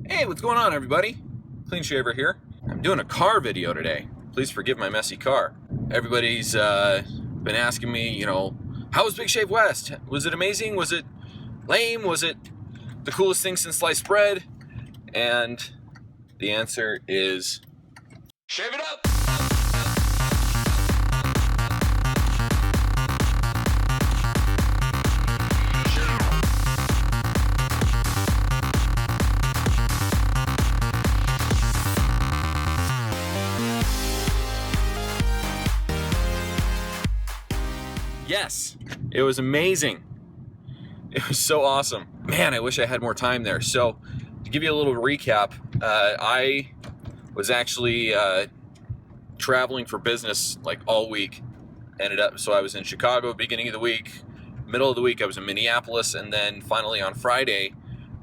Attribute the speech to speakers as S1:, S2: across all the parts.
S1: Hey, what's going on, everybody? Clean Shaver here. I'm doing a car video today. Please forgive my messy car. Everybody's been asking me, how was Big Shave West? Was it amazing? Was it lame? Was it the coolest thing since sliced bread? And the answer is shave it up! Yes, it was amazing. It was so awesome. Man, I wish I had more time there. So, to give you a little recap, I was actually traveling for business like all week. So I was in Chicago beginning of the week. Middle of the week, I was in Minneapolis, and then finally on Friday,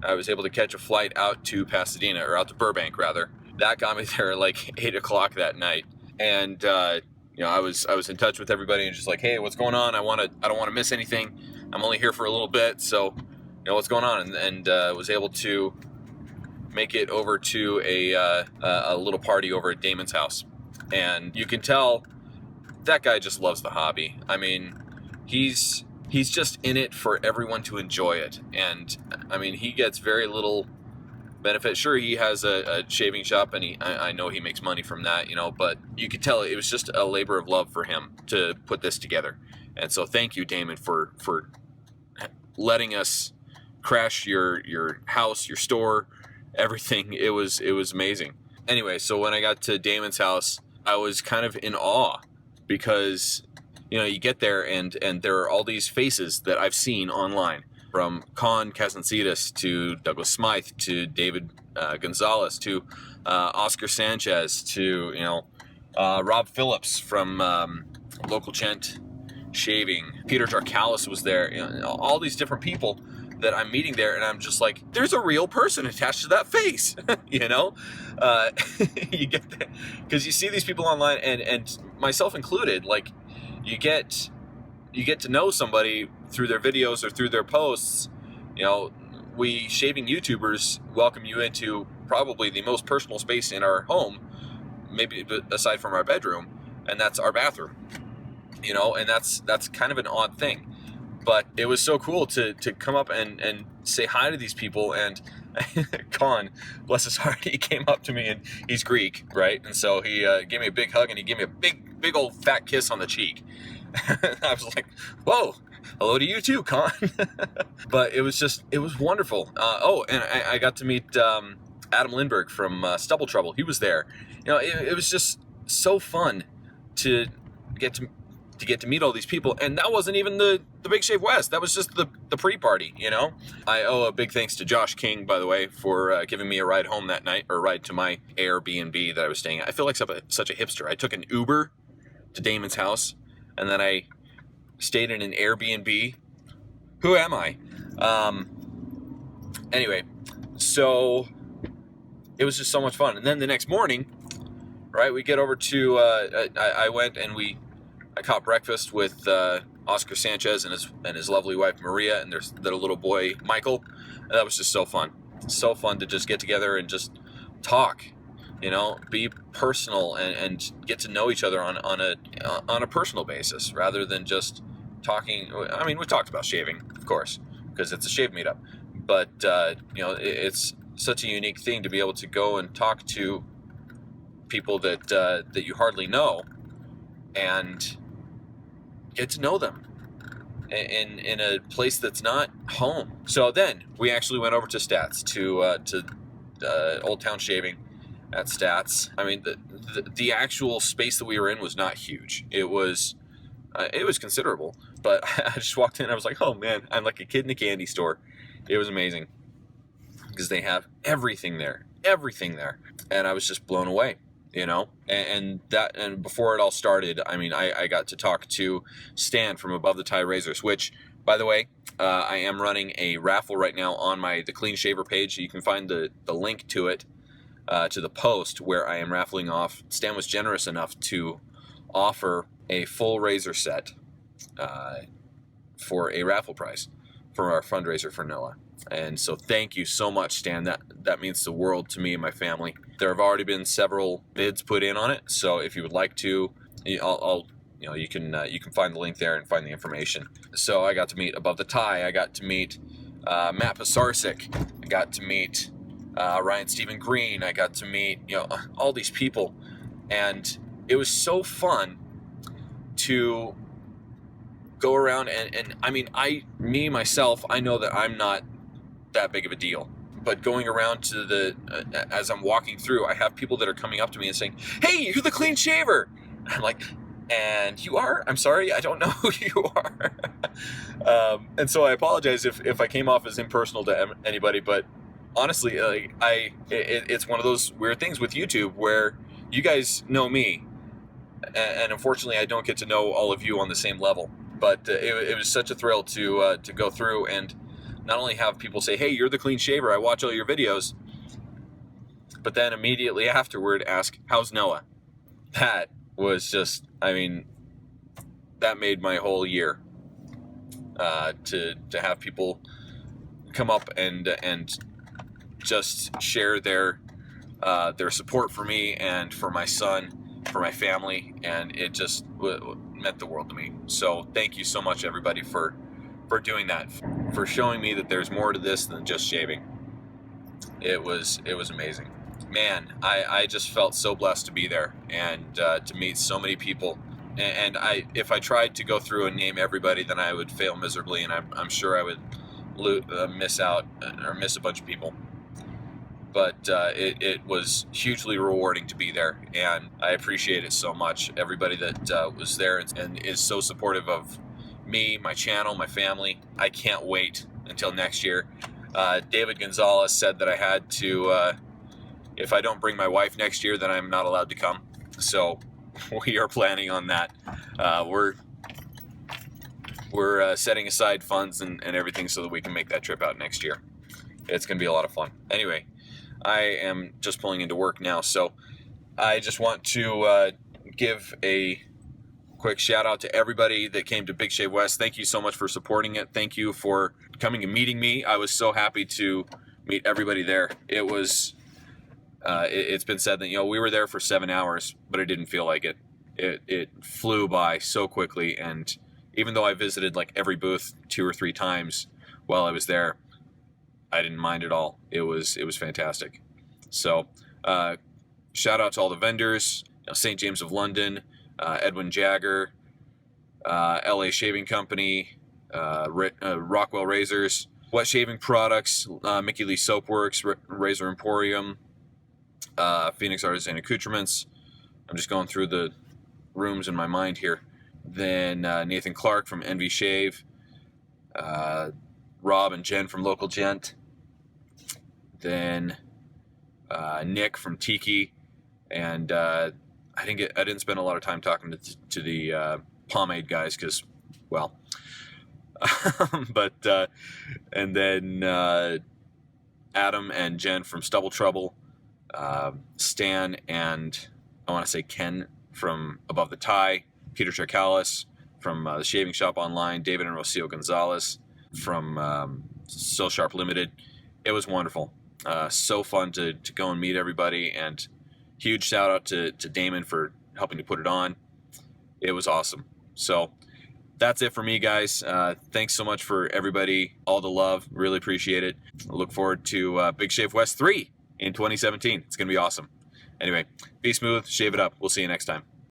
S1: I was able to catch a flight out to Pasadena, or out to Burbank rather. That got me there at like 8 o'clock that night, and I was in touch with everybody and just like, hey, what's going on? I don't want to miss anything. I'm only here for a little bit, so what's going on? And was able to make it over to a little party over at Damon's house, and you can tell that guy just loves the hobby. I mean, he's just in it for everyone to enjoy it, and I mean, he gets very little benefit. Sure, he has a shaving shop, and I know he makes money from that, but you could tell it was just a labor of love for him to put this together. And so thank you, Damon, for letting us crash your house, your store, everything. It was amazing. Anyway, so when I got to Damon's house, I was kind of in awe because you get there and there are all these faces that I've seen online, from Con Casancitas to Douglas Smythe to David Gonzalez to Oscar Sanchez to Rob Phillips from Local Gent Shaving. Peter Jarkalis was there. All these different people that I'm meeting there, and I'm just like, there's a real person attached to that face. You get that because you see these people online, and myself included. Like, you get to know somebody through their videos or through their posts. We shaving YouTubers welcome you into probably the most personal space in our home, maybe aside from our bedroom, and that's our bathroom. And that's kind of an odd thing. But it was so cool to come up and say hi to these people. And Con, bless his heart, he came up to me, and he's Greek, right? And so he gave me a big hug, and he gave me a big old fat kiss on the cheek. I was like, whoa, hello to you too, Con. But it was wonderful. And I got to meet Adam Lindbergh from Stubble Trouble. He was there. It was just so fun to get to meet all these people, and that wasn't even the Big Shave West. That was just the pre-party. I owe a big thanks to Josh King, by the way, for giving me a ride home that night, or ride to my Airbnb that I was staying at. I feel like such a hipster. I took an Uber to Damon's house, and then I stayed in an Airbnb. Who am I? Anyway, so it was just so much fun. And then the next morning, right, we get over to I went and I caught breakfast with Oscar Sanchez and his lovely wife Maria and their little boy Michael. And that was just so fun. So fun to just get together and just talk, be personal and get to know each other on a personal basis, rather than just talking. I mean, we talked about shaving, of course, because it's a shave meetup. But it's such a unique thing to be able to go and talk to people that you hardly know and get to know them in a place that's not home. So then we actually went over to Stats to Old Town Shaving at Stats. I mean, the actual space that we were in was not huge. It was considerable, but I just walked in and I was like, oh man, I'm like a kid in a candy store. It was amazing because they have everything there, and I was just blown away. And before it all started, I mean, I got to talk to Stan from Above the Tie Razors, which, by the way, I am running a raffle right now on the Clean Shaver page. You can find the link to it, to the post where I am raffling off. Stan was generous enough to offer a full razor set for a raffle prize for our fundraiser for NOAA. And so thank you so much, Stan. That means the world to me and my family. There have already been several bids put in on it, so if you would like to, I'll you can find the link there and find the information. So I got to meet Above the Tie. I got to meet Matt Pisarcik. I got to meet Ryan Stephen Green. I got to meet all these people, and it was so fun to go around and I mean, myself, I know that I'm not that big of a deal, but going around to the as I'm walking through, I have people that are coming up to me and saying, "Hey, you're the clean shaver." I'm like, "And you are? I'm sorry, I don't know who you are." And so I apologize if I came off as impersonal to anybody, but honestly, like it's one of those weird things with YouTube where you guys know me, and unfortunately, I don't get to know all of you on the same level. But it was such a thrill to go through and not only have people say, "Hey, you're the clean shaver, I watch all your videos," but then immediately afterward ask, "How's Noah?" That was just, I mean, that made my whole year. To have people come up and just share their support for me and for my son, for my family, and it just meant the world to me. So thank you so much, everybody, for doing that, for showing me that there's more to this than just shaving. It was amazing. Man, I just felt so blessed to be there and to meet so many people. And if I tried to go through and name everybody, then I would fail miserably, and I'm sure I would miss out or miss a bunch of people. But it was hugely rewarding to be there, and I appreciate it so much. Everybody that was there and is so supportive of me, my channel, my family. I can't wait until next year. David Gonzalez said that I had to, if I don't bring my wife next year, then I'm not allowed to come. So we are planning on that. We're setting aside funds and everything so that we can make that trip out next year. It's going to be a lot of fun. Anyway, I am just pulling into work now, so I just want to give a quick shout out to everybody that came to Big Shave West. Thank you so much for supporting it. Thank you for coming and meeting me. I was so happy to meet everybody there. It was, it's been said that, we were there for 7 hours, but it didn't feel like it. It flew by so quickly, and even though I visited like every booth 2 or 3 times while I was there, I didn't mind at all. It was fantastic. So shout out to all the vendors, St. James of London, Edwin Jagger, LA Shaving Company, Rockwell Razors, Wet Shaving Products, Mickey Lee Soapworks, Razor Emporium, Phoenix Artisan Accoutrements. I'm just going through the rooms in my mind here. Then Nathan Clark from Envy Shave, Rob and Jen from Local Gent, then Nick from Tiki, and I didn't spend a lot of time talking to the pomade guys because, well, but and then Adam and Jen from Stubble Trouble, Stan and I want to say Ken from Above the Tie, Peter Trekalis from the Shaving Shop Online, David and Rocio Gonzalez from So Sharp Limited. It was wonderful. So fun to go and meet everybody, and huge shout out to Damon for helping to put it on. It was awesome. So that's it for me, guys. Thanks so much for everybody, all the love. Really appreciate it. I look forward to Big Shave West 3 in 2017. It's going to be awesome. Anyway, be smooth, shave it up. We'll see you next time.